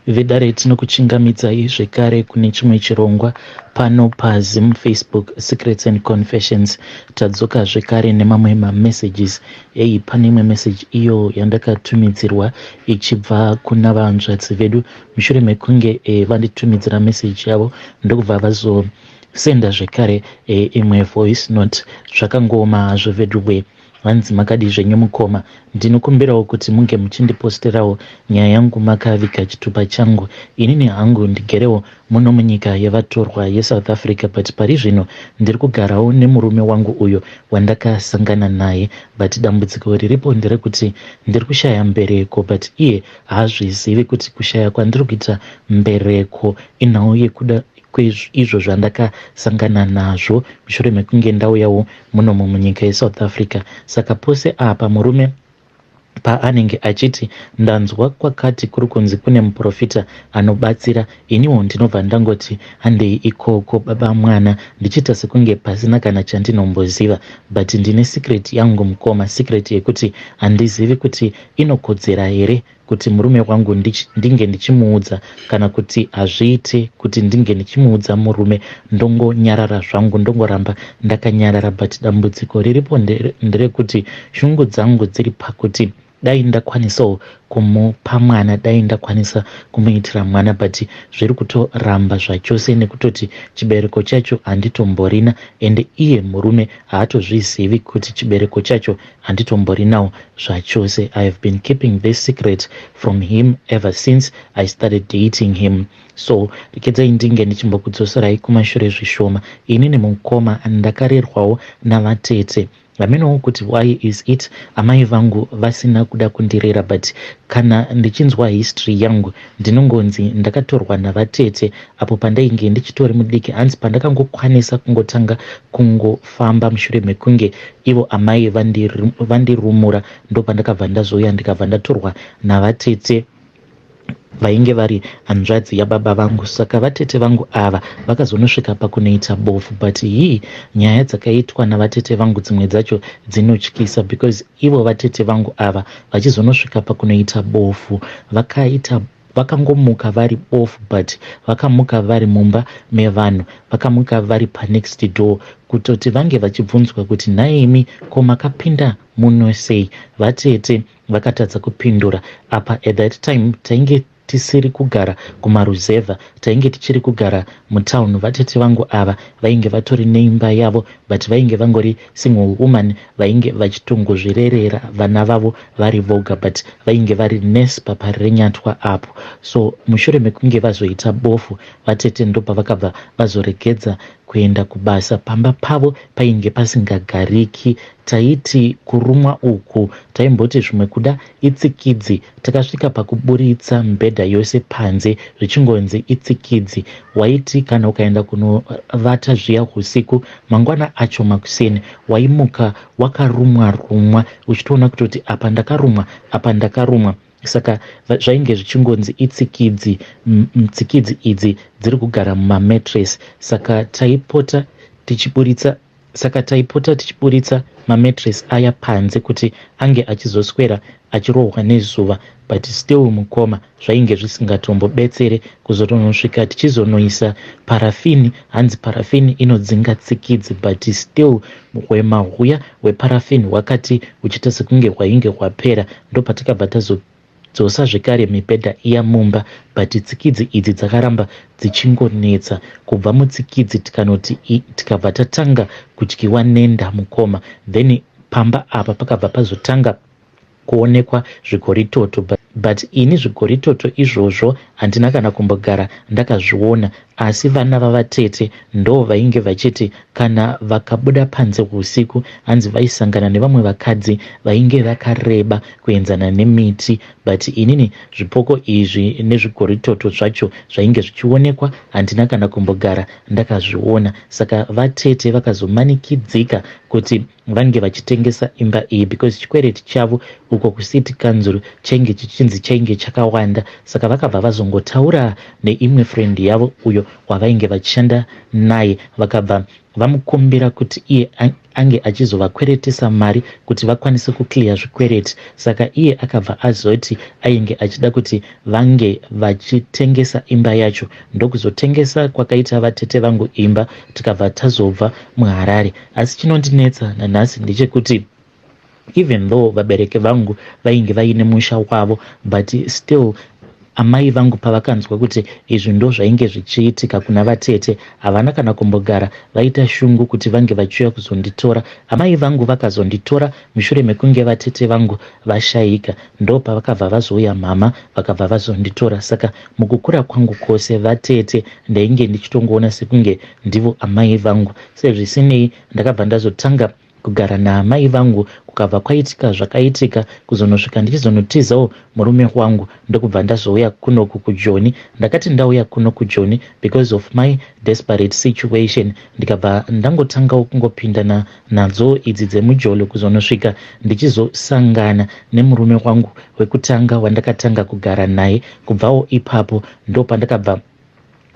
vedare tinokuchingamidzai zvekare kune chimwe chirongwa pano paZim Facebook Secrets and Confessions. Tadzoka zvekare nemamwe mamessages. Pane imwe message iyo yandakatumidzirwa ichibva kuna vanzvadzi vedu mushure mekunge vanditumidzira message yavo ndokubva vazosenda zvekare imwe voice note. Zvakangoma zvevedubwe vanzi makadi zvenyu mukoma, ndinokumbirawo kuti munge muchindiposterawo nyaya yangu makaviga chitupa changu. Inini hangu ndigerewo muno munyika yevatorwa yeSouth Africa, but pari zvino ndiri kugarawo nemurume wangu uyo wandakasangana naye, but dambudziko riripo nderekuti ndiri kushaya mbereko, but iye haazvizivi kuti kushaya kwandiri kuita mbereko inhau yekuda izvo zvandakasangana nazvo mushure mekunge ndauyawo muno munyika yeSouth Africa. Saka pose apa murume paanenge achiti ndanzwa kwakati kuri kunzi kune muprofita anobatsira, iniwo ndinobva ndangoti handei ikoko baba mwana, ndichita sekunge pasina kana chandinomboziva, but ndine secret yangu mukoma, secret yekuti handizivi kuti inokodzera here kuti murume wangu ndinge ndichimuudza kana kuti hazviite kuti ndinge ndichimuudza murume, ndongonyarara zvangu, ndongoramba ndakanyarara. But dambudziko riripo nderekuti shungu dzangu dziri pakuti dai ndakwanisawo kumupa mwana, dai ndakwanisa kumuitira mwana, but zviri kutoramba zvachose nekutoti chibereko chacho handitomborina, ende iye murume haatozvizivi kuti chibereko chacho handitomborinawo zvachose. I have been keeping this secret from him ever since I started dating him. So rikedzai ndinge ndichimbokudzoserai kumashure zvishoma. Inini mukoma ndakarerwawo navatete vamenowo kuti why is it amai vangu vasina kuda kundirera, but kana ndichinzwa history yangu ndinongonzi ndakatorwa navatete apo pandainge ndichitori mudiki, hanzi pandakangokwanisa kungotanga kungofamba mushure mekunge ivo amai vandirumura ndo pandakabva ndazouya ndikabva ndatorwa navatete vainge vari hanzvadzi yababa vangu. Saka vatete vangu ava vakazonosvika pakunoita bofu, but hii nyaya dzakaitwa navatete vangu dzimwe dzacho dzinotyisa, because ivo vatete vangu ava vachizonosvika pakunoita bofu vakangomuka vari bofu, but vakamuka vari mumba mevanhu, vakamuka vari panext door kutoti vange vachibvunzwa kuti naimi ko makapinda muno sei. Vatete vakatadza kupindura apa. At that time tainge tisiri kugara kumaruzevha, tainge tichiri kugara mutauni. Vatete vangu ava vainge vatori neimba yavo, but vainge vangori single woman, vainge vachitongozvirerera vana vavo vari voga, but vainge vari nespa parirenyatwa apo. So mushure mekunge vazoita bofu, vatete ndopa vakabva vazoregedza kuenda kubasa. Pamba pavo painge pasingagariki, taiti kurumwa uku taimboti zvimwe kuda itsikidzi, takasvika pakuburitsa mbedha yose panze zvichingonzi itsikidzi. Waiti kana ukaenda kunovata zviya usiku, mangwana acho makuseni waimuka wakarumwa uchitoona kutoti apa ndakarumwa, apa ndakarumwa. Saka zvainge zvichingonzi itsikidzi. Tsikidzi idzi dziri kugara mumametress. Saka taipota tichiburitsa mametress aya panze kuti ange achizoswera achirohwa nezuva, but still mukoma zvainge zvisingatombobetsere kuzotonosvika tichizonoisa parafini. Hanzi parafini inodzinga tsikidzi, but still wemahuya weparafini wakati uchita sekunge hwainge hwapera, ndopatakabva tazodzosa zvekare mibhedha iya mumba, but tsikidzi idzi dzakaramba dzichingonetsa. Kubva mutsikidzi tikabva tatanga kudyiwa nenda mukoma, then pamba apa pakabva pazotanga kuonekwa zvigoritoto, but ini zvigoritoto izvozvo handina kana kumbogara ndakazviona, asi vana vavatete ndo vainge vachiti kana vakabuda panze usiku hanzi vaisangana nevamwe vakadzi vainge vakareba kuenzana nemiti, but inini zvipoko izvi nezvigoritoto zvacho zvainge zvichionekwa handina kana kumbogara ndakazviona. Saka vatete vakazomanikidzika kuti vange vachitengesa imba iyi, because chikwereti chavo uko kuCity Council chainge chakawanda. Saka vakabva vazongotaura neimwe friend yavo uyo wavainge vachishanda naye, vakabva vamukumbira kuti iye ange achizovakweretesa mari kuti vakwanise kuclear zvikwereti. Saka iye akabva azoti ainge achida kuti vange vachitengesa imba yacho, ndokuzotengesa kwakaita vatete vangu imba, tikabva tazobva muHarare. Asi chinondinetsa nanhasi ndechekuti even though vabereki vangu vainge vaine musha wavo, but still amai vangu pavakanzwa kuti izvi ndo zvainge zvichiitika kuna vatete, havana kana kumbogara vaita shungu kuti vange vachiuya kuzonditora. Amai vangu vakazonditora mushure mekunge vatete vangu vashayika, ndo pavakabva vazouya mama vakabva vazonditora. Saka mukukura kwangu kwose vatete ndainge ndichitongoona sekunge ndivo amai vangu. Sezvisinei ndakabva ndazotanga kugara naamai vangu, kukabva kwaitika zvakaitika kuzonosvika ndichizonotizawo murume wangu, ndokubva ndazouya kunoku kuJoni. Ndakati ndauya kuno kuJoni because of my desperate situation, ndikabva ndangotangawo kungopinda nadzo idzi dzemujolo kuzonosvika ndichizosangana nemurume wangu wekutanga wandakatanga kugara naye. Kubvawo ipapo ndo pandakabva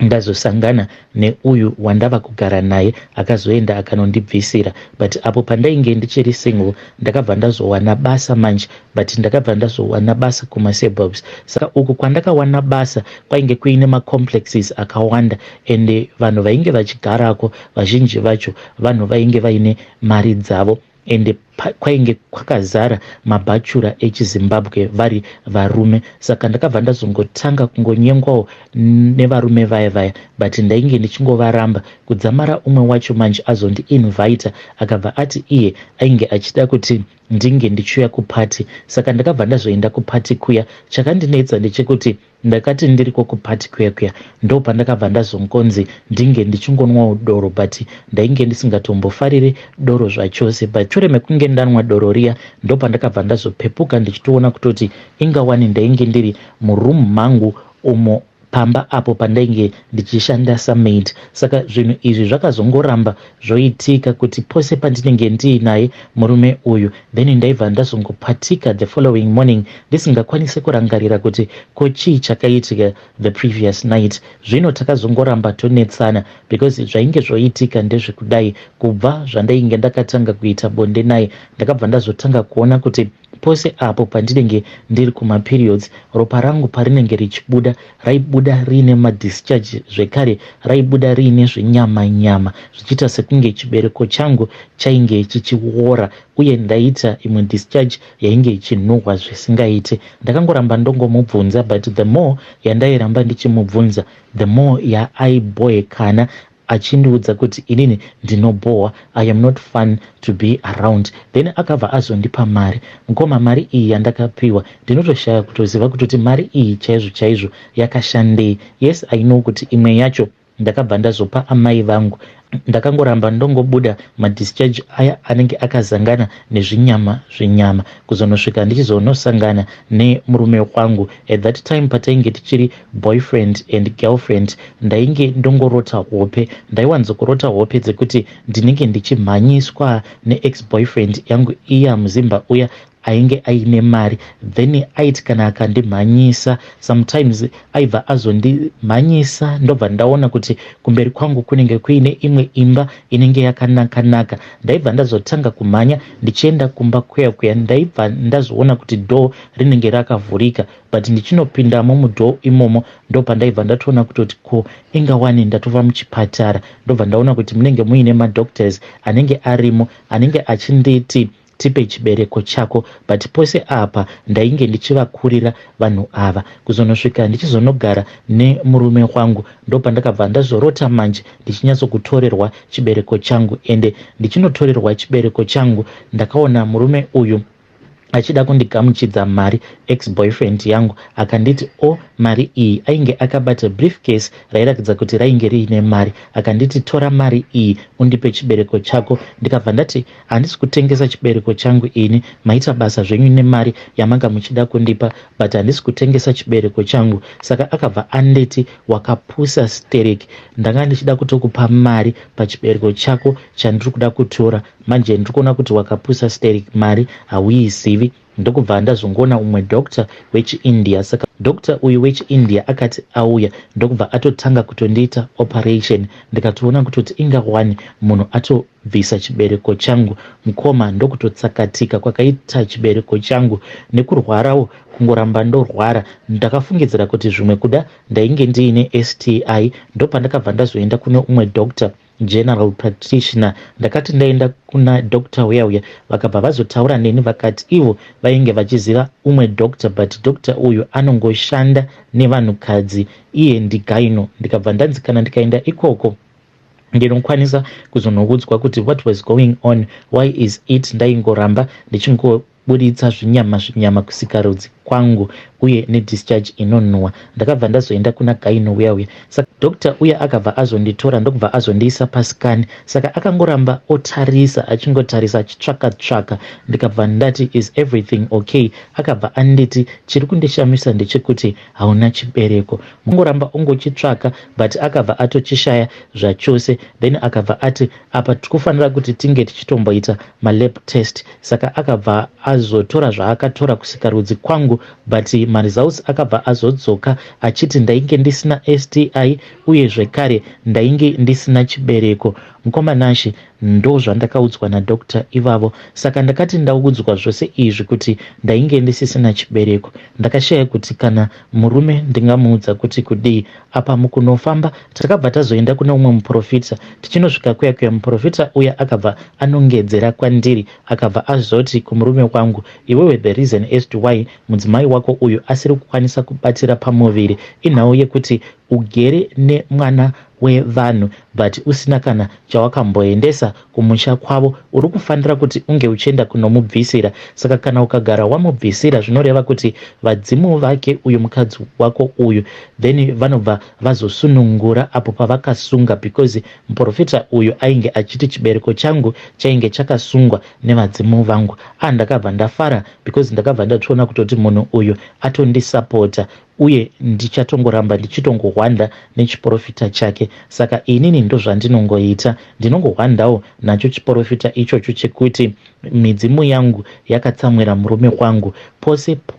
ndazosangana neuyu wandava kugara naye akazoenda akanondibvisira. But apo pandainge ndichiri single ndakabva ndazowana basa manje, but ndakabva ndazowana basa kumasuburbs. Saka uku kwandakawana basa kwainge kuine macomplexes akawanda, ende vanhu vainge vachigarako vazhinji vacho vanhu vainge vaine mari dzavo, ende kwainge kwakazara mabhachura echiZimbabwe vari varume. Saka ndakabva ndazongotanga kungonyengwawo nevarume vaya, but ndainge ndichingovaramba kudzamara umwe wacho manje azondiinvita, akabva ati iye ainge achida kuti ndinge ndichiuya kupati. Saka ndakabva ndazoenda kupati kuya. Chakandinetsa ndechekuti ndakati ndiriko kupati kuya ndo pandakabva ndazongonzi ndinge ndichingonwawo doro, but ndainge ndisingatombofariri doro zvachose. But shure mekunge ndanwa doro riya ndo pandakabva ndazopepuka ndichitoona kutoti ingawani ndainge ndiri murumu mangu umo pamba apo pandainge ndichishanda samaid. Saka zvinhu izvi zvakazongoramba zvoitika kuti pose pandinenge ndiinaye murume uyu, then ndaibva ndazongopatika the following morning ndisingakwanise kurangarira kuti kochii chakaitika the previous night. Zvino takazongoramba tonetsana because zvainge zvoitika ndezvekudai. Kubva zvandainge ndakatanga kuita bonde naye ndakabva ndazotanga kuona kuti pose apo pandinenge ndiri kumaperiods, ropa rangu parinenge richibuda raibuda riine madischarge, zvekare raibuda riine zvinyama zvichiita sekunge chibereko changu chainge chichiora, uye ndaita imwe discharge yainge ichinhuhwa zvisingaite. Ndakangoramba ndongomubvunza, but the more yandairamba ndichimubvunza the more yaaiboekana achindiudza kuti inini ndinobohwa, I am not fun to be around. Then akabva azondipa mari. Ngoma mari iyi yandakapiwa ndinotoshaya kutoziva kutoti mari iyi chaizvo yakashandei. Yes, I know kuti imwe yacho ndakabva ndazopa amai vangu. Ndakangoramba ndongobuda madischarge aya anenge akazangana nezvinyama kuzonosvika ndichizonosangana nemurume wangu. At that time patainge tichiri boyfriend and girlfriend, ndainge ndongorota hope, ndaiwanzokurota hope dzekuti ndinenge ndichimhanyiswa neex-boyfriend yangu iya muzimba uya ainge aine mari. Then aiti kana akandimhanyisa sometimes aibva azondimhanyisa ndobva ndaona kuti kumberi kwangu kunenge kuine imwe imba inenge yakanaka. Ndaibva ndazotanga kumhanya ndichienda kumba kuya ndaibva ndazoona kuti door rinenge rakavhurika, but ndichinopindamo mudhoo imomo ndo pandaibva ndatoona kutoti ko ingawani ndatova muchipatara. Ndobva ndaona kuti munenge muine madoctors anenge arimo anenge achinditi tipe chibereko chako, but pose apa ndainge ndichivakurira vanhu ava. Kuzonosvika ndichizonogara nemurume wangu ndo pandakabva ndazorota manje ndichinyatsokutorerwa chibereko changu, ende ndichinotorerwa chibereko changu ndakaona murume uyu achida kundigamuchidza mari. Ex-boyfriend yangu akanditi mari iyi, ainge akabata briefcase rairatidza kuti rainge riine mari, akanditi tora mari iyi undipe chibereko chako. Ndikabva ndati handisi kutengesa chibereko changu ini, maita basa zvenyu nemari yamanga muchida kundipa, but handisi kutengesa chibereko changu. Saka akabva anditi wakapusa sterek, ndanga ndichida kutokupa mari pachibereko chako chandiri kuda kutora, manje ndiri kuona kuti wakapusa sterek, mari hauizivi. zivi ndokubva ndazongoona umwe doctor wechiindia. Saka doctor uyu wechiindia akati auya ndokubva atotanga kutondiita operation. Ndikatoona kutoti ingawani munhu atobvisa chibereko changu. Mukoma ndokutotsakatika kwakaita chibereko changu nekurwarawo kungoramba ndorwara. Ndakafungidzira kuti zvimwe kuda ndainge ndiine STI. Ndopandakabva ndazoenda kune umwe doctor general practitioner. Ndakati ndaenda kuna doctor uya vakabva vazotaura neni vakati ivo vainge vachiziva umwe doctor, but doctor uyu anongoshanda nevanhukadzi, iye ndigaino. Ndikabva ndanzikana ndikaenda ikoko ndinokwanisa kuzonoudzwa kuti what was going on, why is it ndaingoramba ndichingobuditsa zvinyama kusikarudzi kwangu uye nedischarge inonhuhwa. Ndakabva ndazoenda kuna gaino uya. Saka doctor uya akabva azonditora ndokubva azondiisa pasikani. Saka akangoramba otarisa achingotarisa achitsvaka. Ndikabva ndati is everything okay. Akabva anditi chiri kundishamisa ndechekuti hauna chibereko. Mungoramba ongochitsvaka but akabva atochishaya zvachose. Then akabva ati apa tikufanira kuti tinge tichitomboita malab test. Saka akabva azotora zvaakatora kusikarudzi kwangu, but maresults akabva azodzoka achiti ndainge ndisina STI uye zvekare ndainge ndisina chibereko. Mukomanashi ndo zvandakaudzwa nadoctor ivavo. Saka ndakati ndaudzwa zvose izvi kuti ndainge ndisisina chibereko, ndakashaya kuti kana murume ndingamuudza kuti kudii. Apa mukunofamba takabva tazoenda kuna umwe muprofita. Tichinosvika kuya muprofita uya akabva anongedzera kwandiri akabva azoti kumurume wangu, iwewe the reason as to why mudzimai wako uyu asiri kukwanisa kubatira pamuviri inhau yekuti ugere nemwana wevanhu but usina kana chawakamboendesa kumusha kwavo. Uri kufanira kuti unge uchienda kunomubvisira. Saka kana ukagara wamubvisira zvinoreva kuti vadzimu vake uyu mukadzi wako uyu then vanobva vazosunungura apo pavakasunga, because muprofita uyu ainge achiti chibereko changu chainge chakasungwa nevadzimu vangu. Ndakabva ndafara because ndakabva ndatoona kutoti munhu uyu atondisapota uye ndichatongoramba ndichitongohwanda nechiprofita chake. Saka inini ndo zvandinongoita, ndinongohwandawo nacho chiprofita ichocho chekuti midzimu yangu yakatsamwira murume wangu.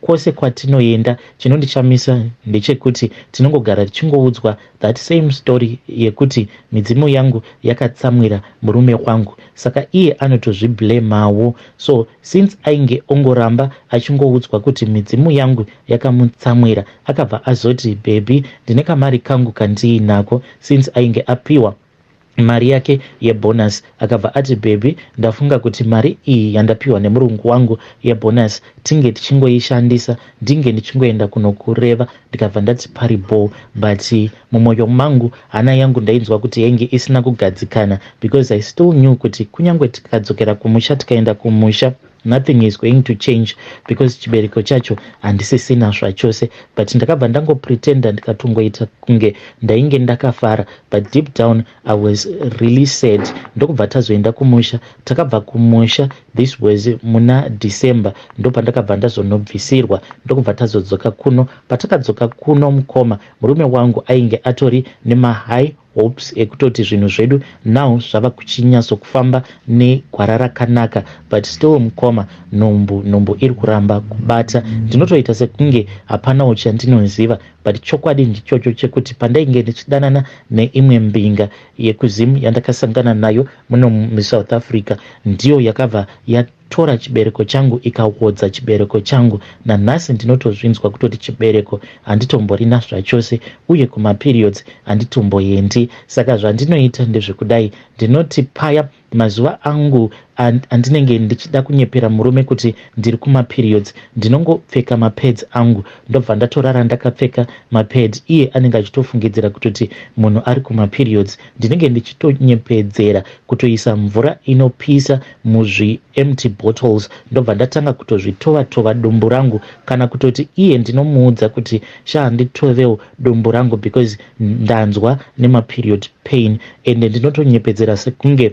Kwose kwatinoenda chinondichamisa ndechekuti tinongogara tichingoudzwa that same story yekuti midzimu yangu yakatsamwira murume wangu. Saka iye anotozviblemawo. So since ainge ongoramba achingoudzwa kuti midzimu yangu yakamutsamwira, akabva azoti baby ndine kamari kangu kandiinako. Since ainge apiwa mari yake yebonus akabva ati baby ndafunga kuti mari iyi yandapiwa nemurungu wangu yebonus tinge tichingoishandisa ndinge ndichingoenda kunokureva. Ndikabva ndati paribo, but mumwoyo mangu hana yangu ndainzwa kuti yainge isina kugadzikana, because I still knew kuti kunyangwe tikadzokera kumusha tikaenda kumusha nothing is going to change because chibereko chacho handisisina zvachose. But ndakabva ndangopretenda ndikatongoita kunge ndainge ndakafara, but deep down I was really sad. Ndokubva tazoenda kumusha. Takabva kumusha, this was muna December, ndopandakabva ndazonobvisirwa. Ndokubva tazodzoka kuno. Patakadzoka kuno mukoma, murume wangu ainge atori nemahigh hopes ekutoti zvinhu zvedu now zvava kuchinyatsokufamba negwara rakanaka, but still mukoma nhumbu iri kuramba kubata. Ndinotoita sekunge hapanawo chandinoziva, but chokwadi ndichocho chekuti pandainge ndichidanana neimwe mbinga yekuzimu yandakasangana nayo muno muSouth Africa, ndiyo yakabva yatora chibereko changu ikawodza chibereko changu. Nanhasi ndinotozvinzwa kutoti chibereko handitomborina zvachose uye kumaperiods handitomboendi. Saka zvandinoita ndezvekudai, ndinoti paya mazuva angu andinenge ndichida kunyepera murume kuti ndiri kumaperiods, ndinongopfeka mapads angu ndobva ndatorara ndakapfeka mapads. Iye anenge achitofungidzira kutoti munhu ari kumaperiods. Ndinenge ndichitonyepedzera kutoisa mvura inopisa muzviempty bottles ndobva ndatanga kutozvitova dumbu rangu, kana kutoti iye ndinomuudza kuti nditovewo dumbu rangu because ndanzwa nemaperiod pain. Ende ndinotonyepedzera sekunge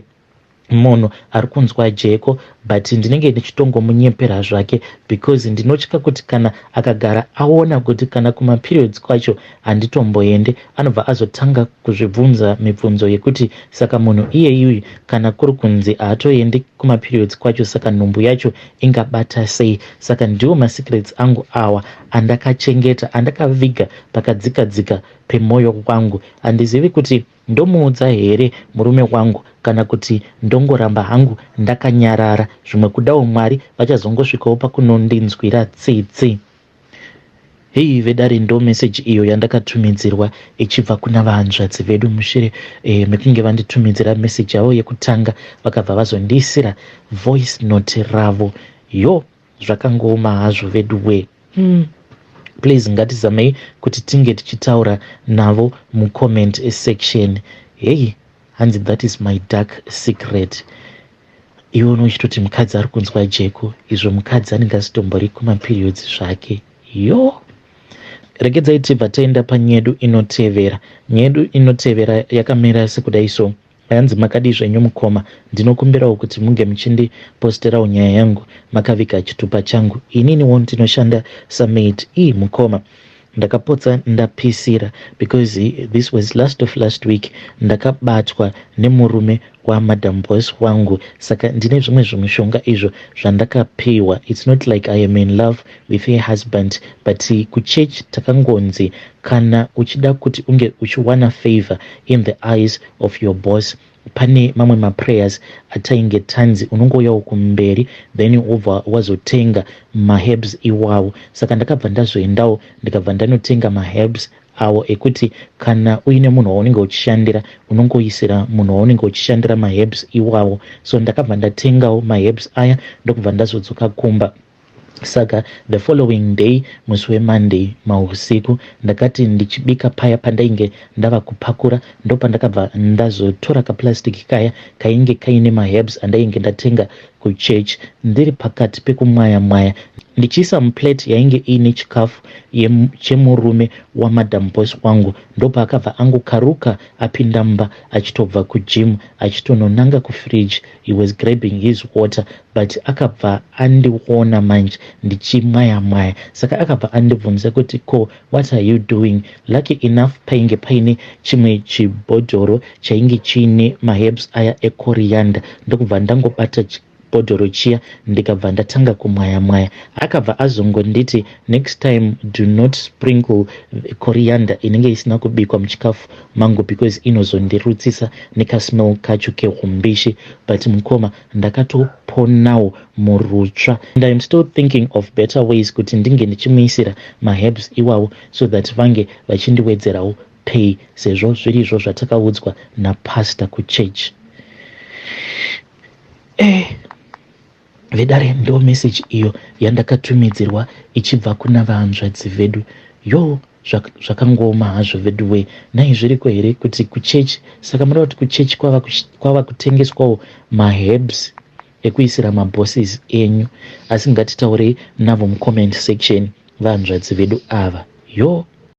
munhu ari kunzwa jeko, but ndinenge ndichitongomunyepera zvake because ndinotya kuti kana akagara aona kuti kana kumaperiods kwacho handitomboende, anobva azotanga kuzvibvunza mibvunzo yekuti saka munhu iyeyuyu kana kuri kunzi haatoendi kumaperiods kwacho saka nhumbu yacho ingabata sei. Saka ndiwo masecrets angu awa andakachengeta, andakaviga pakadzikadzika pemwoyo wangu. Handizivi kuti ndomuudza here murume wangu kana kuti ndongoramba hangu ndakanyarara, zvimwe kudawo Mwari vachazongosvikawo pakunondinzwira tsitsi. Hei vedare, ndo meseji iyo yandakatumidzirwa ichibva kuna vahanzvadzi vedu mushure mekunge vanditumidzira meseji yavo yekutanga vakabva vazondisira voice note ravo. Yo, zvakangooma hazvo vedu we. Please ngatizamei kuti tinge tichitaura navo mucomment section. Hey, hanzi that is my dark secret. Iwo unochitoti mukadzi ari kunzwa jeko, izvo mukadzi anenge asitombori kumaperiods zvake. Yo, regedzai tibva taenda panyedu inotevera. Nyedu inotevera yakamira sekudai so. Hanzi makadi zvenyu mukoma, ndinokumbirawo kuti munge muchindiposterawo nyaya yangu makaviga chitupa changu. Ininiwo ndinoshanda samate mukoma. Ndakapotsa ndapisira because this was last week. Ndakabatwa nemurume wamadam boss wangu, saka ndine zvimwe zvimushonga izvo zvandakapiwa. It's not like I am in love with her husband, but kuchechi takangonzi kana uchida kuti unge uchiwana favor in the eyes of your boss, pane mamwe maprayers atainge tanzi unongoyawo kumberi then ubva wazotenga maherbs iwawo. Saka ndakabva ndazoendawo ndikabva ndanotenga maherbs awo ekuti kana uine munhu waunenge uchishandira unongoisira munhu waunenge uchishandira maherbs iwawo. So ndakabva ndatengawo maherbs aya ndokubva ndazodzoka kumba. Saka the following day, musi weMonday mausiku, ndakati ndichibika paya pandainge ndava kupakura, ndopa ndakabva ndazotora kaplastic kaya kainge kaine maherbs andainge ndatenga kuchurch. Ndiri pakati pekumwaya ndichiisa muplate yainge ine chikafu chemurume wamadam boss wangu, ndopa akabva angokaruka apinda mba achitobva kugym achitononanga kufridge. He was grabbing his water, but akabva andiona manje ndichimwaya. Saka akabva andibvunza kuti ko, what are you doing? Lucky enough painge paine chimwe chibhodhoro chainge chine maherbs aya ecoriander. Ndokubva ndangobata bodhoro chiya ndikabva ndatanga kumwaya. Akabva azongonditi next time do not sprinkle coriander inenge isina kubikwa muchikafu mangu because inozondirutsisa nekasmell kacho kehumbishi. But mukoma ndakatoponawo murutsva, and I'm still thinking of better ways kuti ndinge ndichimuisira maherbs iwawo so that vange vachindiwedzerawo pay sezvo zviri izvo zvatakaudzwa napastor kuchurch. Vedare, ndo message iyo yandakatumidzirwa ichibva kuna vahanzvadzi vedu. Yo, zvakangooma hazvo vedu we. Nai zviriko here kuti kuchurch, saka mura kuti kuchurch kwava kutengeswawo maherbs ekuisira mabosses enyu, asi ngatitaurei navo mucomment section vahanzvadzi vedu ava. Yo.